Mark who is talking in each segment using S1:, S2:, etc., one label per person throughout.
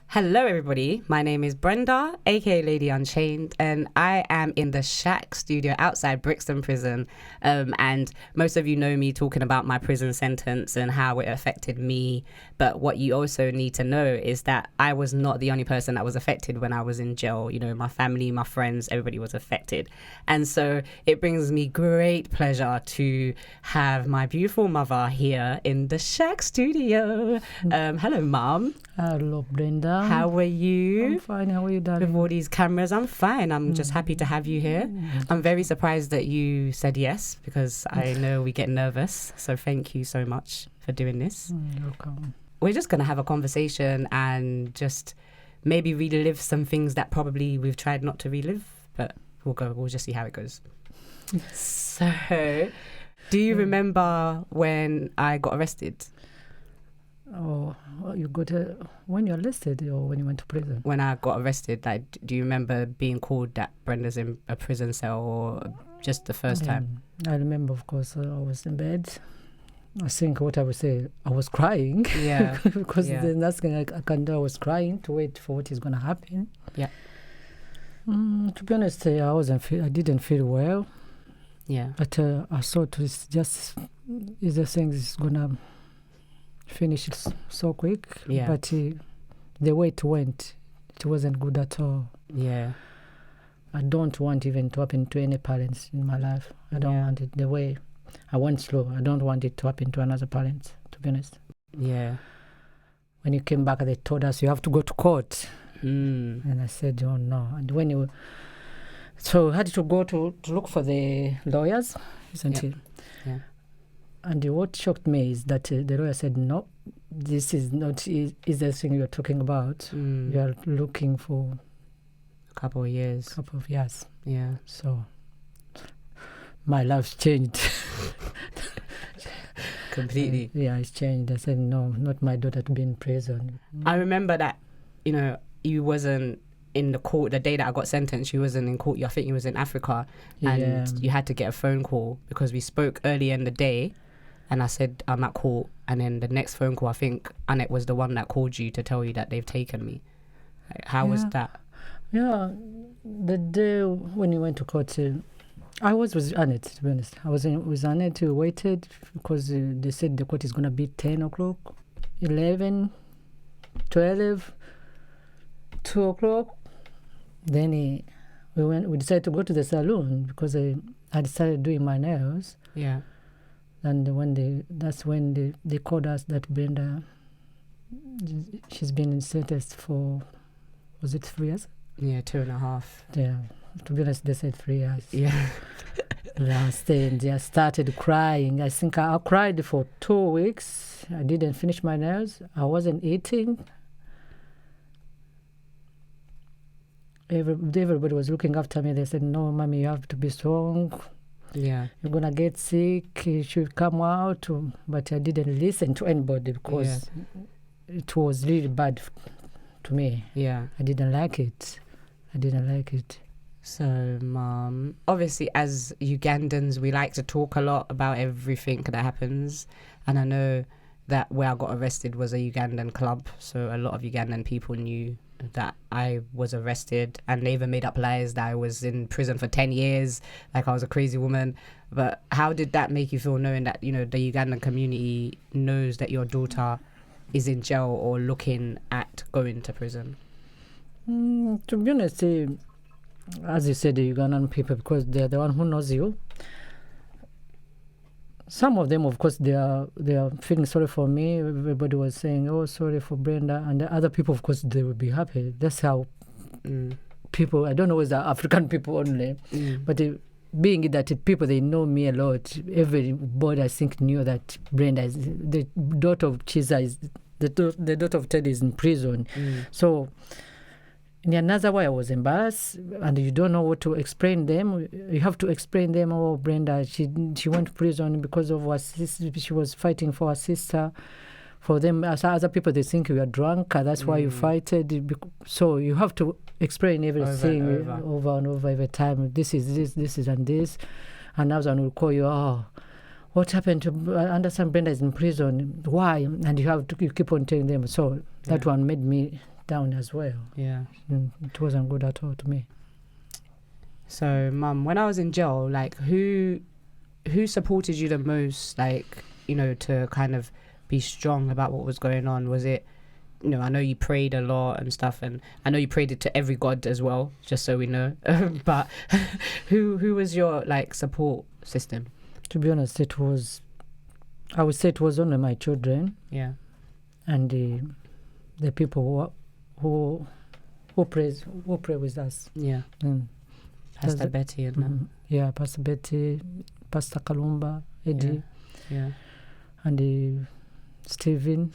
S1: Hello, everybody. My name is Brenda, aka Lady Unchained, and I am in the Shack studio outside Brixton Prison. And most of you know me talking about my prison sentence and how it affected me. But what you also need to know is that I was not the only person that was affected when I was in jail. You know, my family, my friends, everybody was affected. And so it brings me great pleasure to have my beautiful mother here in the Shack studio. Hello, Mom.
S2: Hello, Brenda.
S1: How are you?
S2: I'm fine. How are you, darling?
S1: With all these cameras, I'm fine. I'm just happy to have you here. I'm very surprised that you said yes, because I know we get nervous. So thank you so much for doing this.
S2: You're welcome.
S1: We're just going to have a conversation and just maybe relive some things that probably we've tried not to relive, but we'll just see how it goes. So, do you remember when I got arrested?
S2: Oh, you got when you enlisted or when you went to prison?
S1: When I got arrested, like, do you remember being called that Brenda's in a prison cell, or just the first time?
S2: I remember, of course, I was in bed. I think what I would say, I was crying.
S1: Yeah.
S2: Because there's nothing I can do. I was crying to wait for what is going to happen.
S1: Yeah.
S2: To be honest, I didn't feel well.
S1: Yeah.
S2: But I thought it's the thing is going to finish it so quick.
S1: Yeah.
S2: But the way it went, it wasn't good at all.
S1: Yeah.
S2: I don't want even to happen to any parents in my life. I don't want it the way I went slow. I don't want it to happen to another parent, to be honest.
S1: Yeah.
S2: When you came back, they told us you have to go to court.
S1: And
S2: I said, oh no. And so I had to go to look for the lawyers, isn't it?
S1: Yeah.
S2: And what shocked me is that the lawyer said, no, this is not is the thing you're talking about. You are looking for
S1: a couple of years.
S2: Yeah. So my life's changed.
S1: Completely.
S2: It's changed. I said, no, not my daughter to be in prison.
S1: I remember that, you wasn't in the court the day that I got sentenced. You wasn't in court. I think you was in Africa, and you had to get a phone call because we spoke early in the day, and I said I'm at court, and then the next phone call, I think Annette was the one that called you to tell you that they've taken me. How was that?
S2: Yeah, the day when you went to court, I was with Annette, to be honest. I was with Annette. We waited because they said the court is going to be 10 o'clock, 11, 12, 2 o'clock. Then we decided to go to the salon because I started doing my nails.
S1: Yeah.
S2: And that's when they called us that Brenda, she's been sentenced for, was it 3 years?
S1: Yeah, 2.5.
S2: Yeah. To be honest, they said 3 years.
S1: Yeah.
S2: Last day, I started crying. I think I cried for 2 weeks. I didn't finish my nails. I wasn't eating. Everybody was looking after me. They said, no, mommy, you have to be strong.
S1: Yeah.
S2: You're going to get sick. You should come out. But I didn't listen to anybody because it was really bad to me.
S1: Yeah.
S2: I didn't like it.
S1: So, Mom, obviously as Ugandans, we like to talk a lot about everything that happens. And I know that where I got arrested was a Ugandan club. So a lot of Ugandan people knew that I was arrested, and they even made up lies that I was in prison for 10 years, like I was a crazy woman. But how did that make you feel, knowing that, the Ugandan community knows that your daughter is in jail or looking at going to prison?
S2: To be honest, as you said, the Ugandan people, because they're the one who knows you. Some of them, of course, they are feeling sorry for me. Everybody was saying, oh, sorry for Brenda. And the other people, of course, they will be happy. That's how people, I don't know whether African people only, but being that people, they know me a lot. Everybody, I think, knew that Brenda is the daughter of Chiza, is the daughter of Teddy is in prison. So in another way, I was embarrassed, and you don't know what to explain them. You have to explain them, oh, Brenda, she went to prison because of her sister. She was fighting for her sister. For them, as other people, they think you are drunk, that's why you fighted. So you have to explain everything over and over every time. This is this, and this. And now someone will call you, oh, what happened to, I understand Brenda is in prison. Why? And you keep on telling them. So that one made me down as well.
S1: Yeah.
S2: It wasn't good at all to me.
S1: So, Mum, when I was in jail, like, who supported you the most, like, you know, to kind of be strong about what was going on? Was it, you know, I know you prayed a lot and stuff, and I know you prayed it to every god as well, just so we know. But who was your, like, support system?
S2: To be honest, I would say it was only my children.
S1: Yeah.
S2: And the people who pray with us.
S1: Yeah. Pastor Betty and them.
S2: Yeah, Pastor Betty, Pastor Kalumba, Eddie.
S1: Yeah.
S2: And Stephen.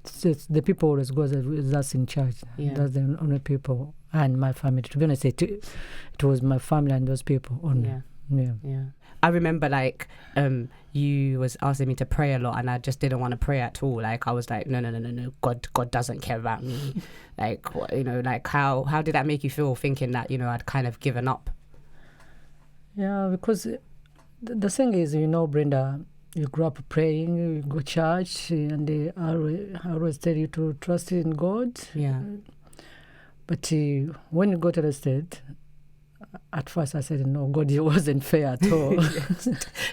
S2: It's the people always go with us in church.
S1: Yeah.
S2: That's the only people. And my family. To be honest, it was my family and those people only. Yeah.
S1: I remember, like, you was asking me to pray a lot, and I just didn't want to pray at all. Like, I was like, no, God doesn't care about me. Like, what, you know, like, how did that make you feel, thinking that, you know, I'd kind of given up?
S2: Yeah, because the thing is, you know, Brenda, you grew up praying, you go to church, and they always tell you to trust in God.
S1: Yeah.
S2: But when you go to the state, at first I said, no, God, it wasn't fair at all.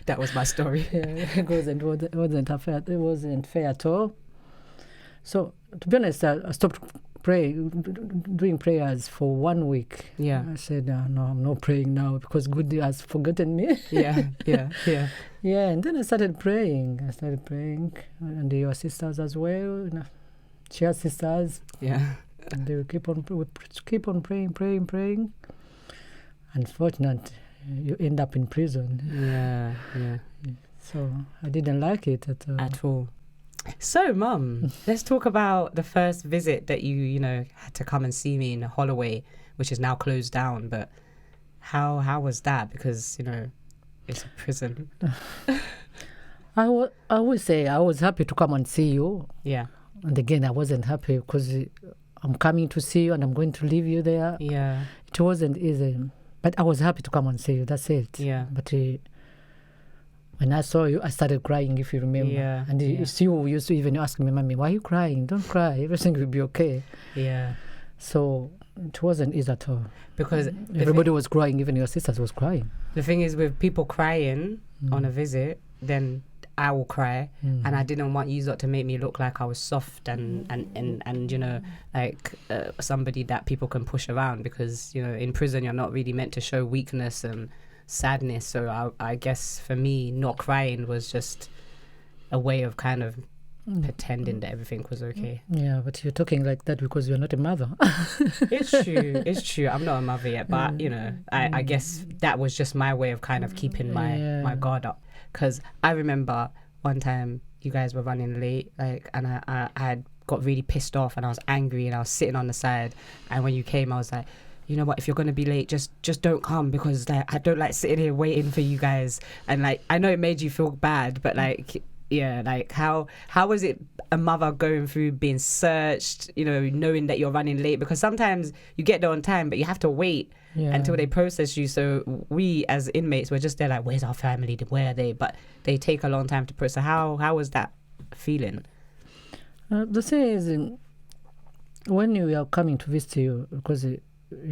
S1: That was my story.
S2: It wasn't fair at all. So, to be honest, I stopped doing prayers for 1 week.
S1: Yeah.
S2: I said, no, I'm not praying now because God has forgotten me.
S1: Yeah.
S2: Yeah, and then I started praying. And your sisters as well. You know, she has sisters.
S1: Yeah.
S2: And they will keep on praying. Unfortunately, you end up in prison.
S1: Yeah.
S2: So I didn't like it at all.
S1: So, Mum, let's talk about the first visit that you know, had to come and see me in Holloway, which is now closed down. But how was that? Because, you know, it's a prison.
S2: I would say I was happy to come and see you.
S1: Yeah.
S2: And again, I wasn't happy because I'm coming to see you and I'm going to leave you there.
S1: Yeah.
S2: It wasn't easy. But I was happy to come and see you. That's it.
S1: Yeah.
S2: But when I saw you, I started crying, if you remember.
S1: Yeah.
S2: And you used to even ask me, Mommy, why are you crying? Don't cry. Everything will be okay.
S1: Yeah.
S2: So it wasn't easy at all.
S1: Because
S2: everybody was crying. Even your sisters was crying.
S1: The thing is, with people crying on a visit, then I will cry, and I didn't want you to make me look like I was soft and you know, like somebody that people can push around, because, you know, in prison you're not really meant to show weakness and sadness. So I guess for me, not crying was just a way of kind of pretending that everything was okay.
S2: Yeah, but you're talking like that because you're not a mother.
S1: It's true. I'm not a mother yet, but you know, I guess that was just my way of kind of keeping my guard up. Because I remember one time you guys were running late, like, and I had got really pissed off and I was angry and I was sitting on the side, and when you came I was like, you know what, if you're going to be late, just don't come, because like, I don't like sitting here waiting for you guys. And like, I know it made you feel bad, but like, yeah, like how was it a mother going through being searched, you know, knowing that you're running late? Because sometimes you get there on time, but you have to wait until they process you. So we as inmates, we're just there like, where's our family? Where are they? But they take a long time to process. How was that feeling?
S2: The thing is, when you are coming to visit you, because you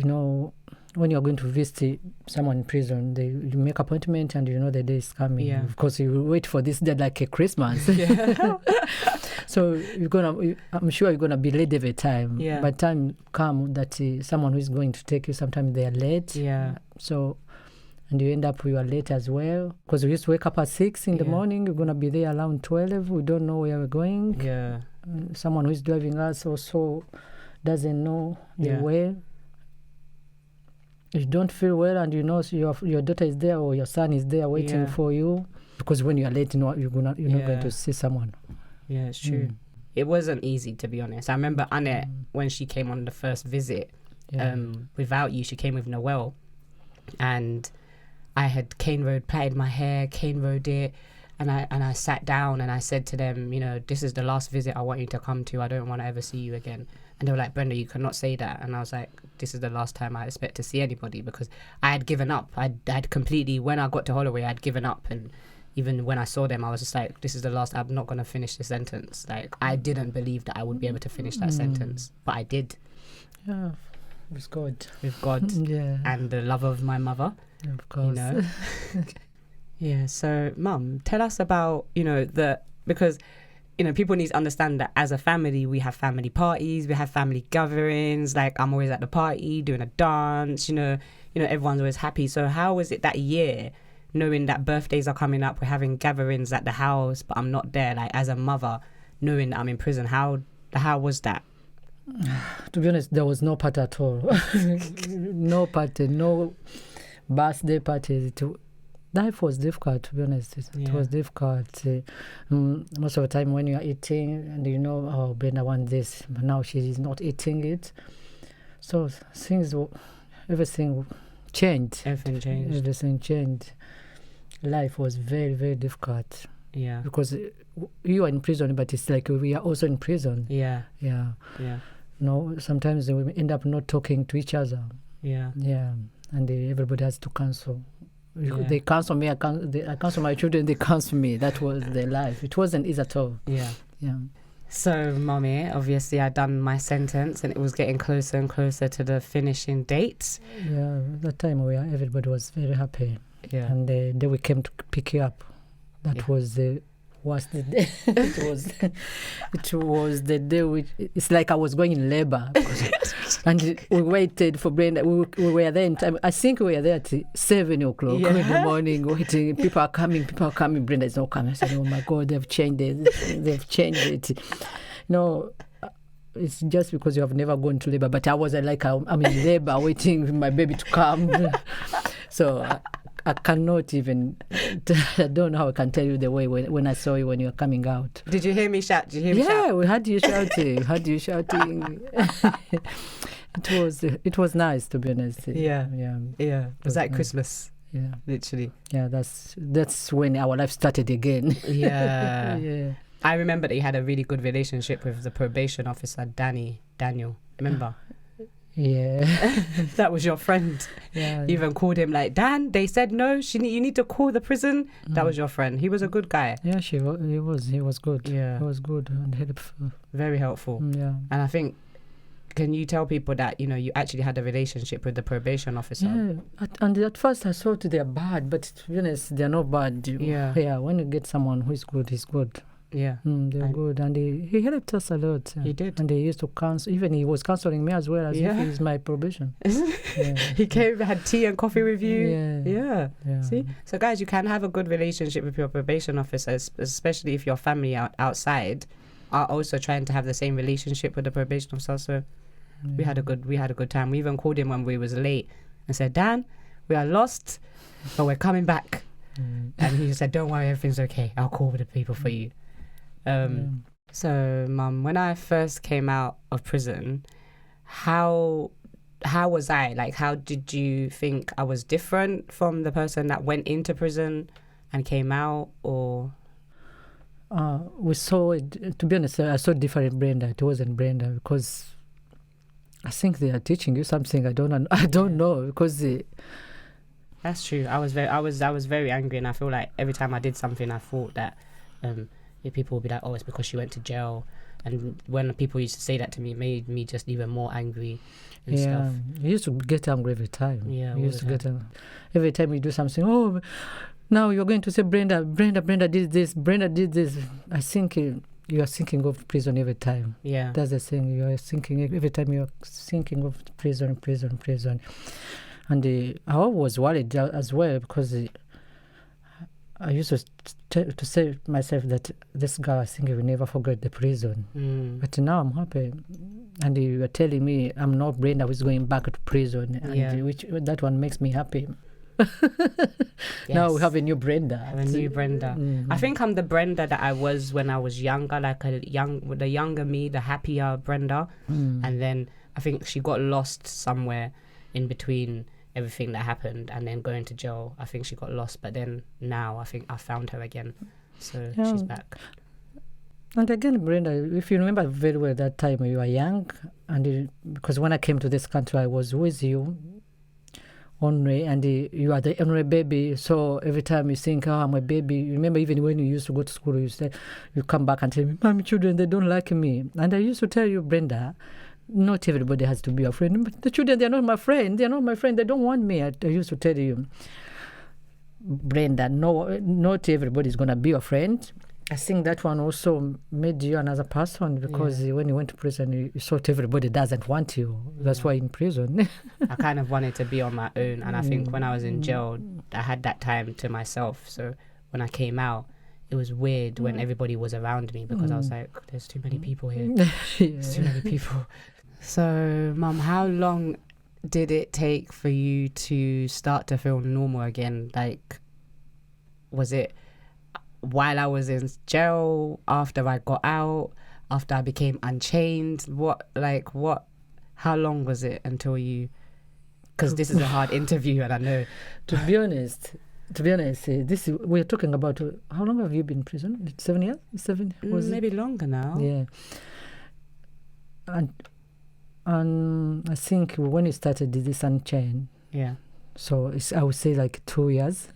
S2: know, when you're going to visit someone in prison, you make appointment and you know the day is coming. Yeah. Of course, you wait for this day like a Christmas. Yeah. So I'm sure you're gonna be late every time. Yeah. By the time come that someone who is going to take you, sometimes they are late. Yeah. So, and you end up you are late as well, because we used to wake up at 6 in the morning. You're gonna be there around 12. We don't know where we're going. Yeah. Someone who is driving us also doesn't know the way. You don't feel well, and you know your daughter is there or your son is there waiting for you, because when you are late, you're not going to see someone.
S1: Yeah, it's true. It wasn't easy, to be honest. I remember Annette, when she came on the first visit, without you, she came with Noel, and I had plaited my hair, cane rode it, and I sat down and I said to them, you know, this is the last visit I want you to come to. I don't want to ever see you again. And they were like, Brenda, you cannot say that. And I was like, this is the last time I expect to see anybody, because I had given up. I'd completely, when I got to Holloway, I'd given up. And, even when I saw them, I was just like, this is the last, I'm not going to finish the sentence. Like, I didn't believe that I would be able to finish that sentence, but I did.
S2: Yeah, with God.
S1: With God.
S2: Yeah.
S1: And the love of my mother.
S2: Of course.
S1: You know? Yeah, so Mum, tell us about, because, people need to understand that as a family, we have family parties, we have family gatherings. Like, I'm always at the party doing a dance, everyone's always happy. So how was it that year, knowing that birthdays are coming up, we're having gatherings at the house, but I'm not there, like as a mother, knowing that I'm in prison? How was that?
S2: To be honest, there was no party at all. No party, no birthday parties. Life was difficult, to be honest. It was difficult. Most of the time when you are eating and oh, Brenda wants this, but now she is not eating it. So everything changed. Everything changed. Life was very, very difficult.
S1: Yeah.
S2: Because you are in prison, but it's like we are also in prison.
S1: Yeah.
S2: Yeah.
S1: Yeah.
S2: Sometimes we end up not talking to each other.
S1: Yeah.
S2: Yeah. And everybody has to cancel.
S1: Yeah.
S2: They cancel me, I cancel my children, they cancel me. That was their life. It wasn't easy at all.
S1: Yeah.
S2: Yeah.
S1: So, Mommy, obviously I'd done my sentence and it was getting closer and closer to the finishing date.
S2: Yeah, that time everybody was very happy.
S1: Yeah.
S2: And then we came to pick you up. That was the worst day. It was the day which, it's like I was going in labor. And we waited for Brenda. We were there in time. I think we were there at 7 o'clock in the morning waiting. People are coming. Brenda is not coming. I said, oh my God, they've changed it. They've changed it. It's just because you have never gone to labor. But I was like, I'm in labor waiting for my baby to come. So I cannot even, I don't know how I can tell you the way when I saw you when you were coming out.
S1: Did you hear me shout? Did you hear me shout?
S2: Yeah, we had you shouting. It was nice, to be honest.
S1: Yeah. It was like Christmas.
S2: Yeah.
S1: Literally.
S2: Yeah, that's when our life started again.
S1: Yeah.
S2: Yeah.
S1: I remember that you had a really good relationship with the probation officer, Daniel. Remember?
S2: Yeah.
S1: That was your friend.
S2: Yeah.
S1: You even called him like, Dan, they said no, you need to call the prison. That was your friend. He was a good guy.
S2: Yeah, he was good.
S1: Yeah.
S2: He was good and helpful.
S1: Very helpful.
S2: Yeah.
S1: And I think, can you tell people that, you actually had a relationship with the probation officer?
S2: Yeah. And at first I thought they're bad, but to be honest, they're not bad.
S1: Yeah.
S2: Yeah, when you get someone who is good, he's good.
S1: Yeah.
S2: They're good. And he helped us a lot.
S1: He did.
S2: And he used to counsel. Even he was counseling me as well as if he's my probation.
S1: He came, had tea and coffee with you.
S2: Yeah.
S1: See? So guys, you can have a good relationship with your probation officer, especially if your family outside are also trying to have the same relationship with the probation officer. So we had a good time. We even called him when we was late and said, Dan, we are lost, but we're coming back. And he said, don't worry, everything's okay. I'll call the people for you. So, Mum, when I first came out of prison, how was I? Like, how did you think I was different from the person that went into prison and came out, or?
S2: We saw it, to be honest, I saw different Brenda. It wasn't Brenda because I think they are teaching you something. I don't know because
S1: That's true. I was very angry, and I feel like every time I did something, I thought that people would be like, "Oh, it's because she went to jail." And when people used to say that to me, it made me just even more angry and stuff.
S2: You used to get angry every time.
S1: Yeah,
S2: you used to get angry. Every time you do something, oh, now you're going to say Brenda did this, Brenda did this. I think you are thinking of prison every time.
S1: Yeah.
S2: That's the thing. You are thinking every time you are thinking of prison. And I was worried as well because I used to say to myself that this guy, I think he will never forget the prison. But now I'm happy. And you are telling me I'm not Brenda who's going back to prison. And which that one makes me happy. Now we have a new Brenda.
S1: I think I'm the Brenda that I was when I was younger, like the younger me, the happier Brenda. And then I think she got lost somewhere in between everything that happened and then going to jail. I think she got lost, but then now I think I found her again. So she's back.
S2: And again, Brenda, if you remember very well that time when you were young, and because when I came to this country, I was with you. only, and you are the only baby. So every time you think, I'm a baby. Remember, even when you used to go to school, you come back and tell me, "Mommy, children, they don't like me." And I used to tell you, Brenda, not everybody has to be your friend. But the children, they're not my friend. They're not my friend. They don't want me. I used to tell you, Brenda, no, not everybody is gonna be your friend. I think that one also made you another person, because when you went to prison, you thought everybody doesn't want you. That's why in prison.
S1: I kind of wanted to be on my own, and I think when I was in jail, I had that time to myself. So when I came out, it was weird when everybody was around me, because I was like, there's too many people here. There's too many people. So, Mum, how long did it take for you to start to feel normal again? Like, was it while I was in jail, after I got out, after I became unchained? How long was it until you, because this is a hard interview and I know.
S2: To be honest, we're talking about, how long have you been in prison? 7 years?
S1: Maybe longer now.
S2: Yeah. And I think when you started this Unchained, so I would say like 2 years.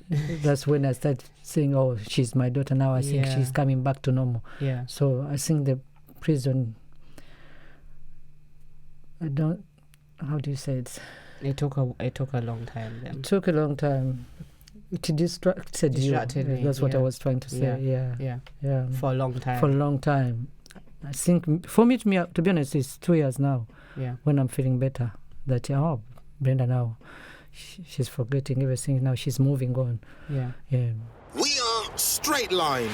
S2: That's when I started saying, oh, she's my daughter now. I think she's coming back to normal.
S1: Yeah.
S2: So I think the prison, how do you say it?
S1: It took a long time then.
S2: It took a long time. It distracted you.
S1: Me.
S2: That's what I was trying to say. Yeah.
S1: For a long time.
S2: For a long time. I think for me, to be honest, it's 2 years now.
S1: Yeah.
S2: When I'm feeling better, that Brenda now, she's forgetting everything now. She's moving on.
S1: Yeah.
S2: Yeah.
S3: We are Straightline.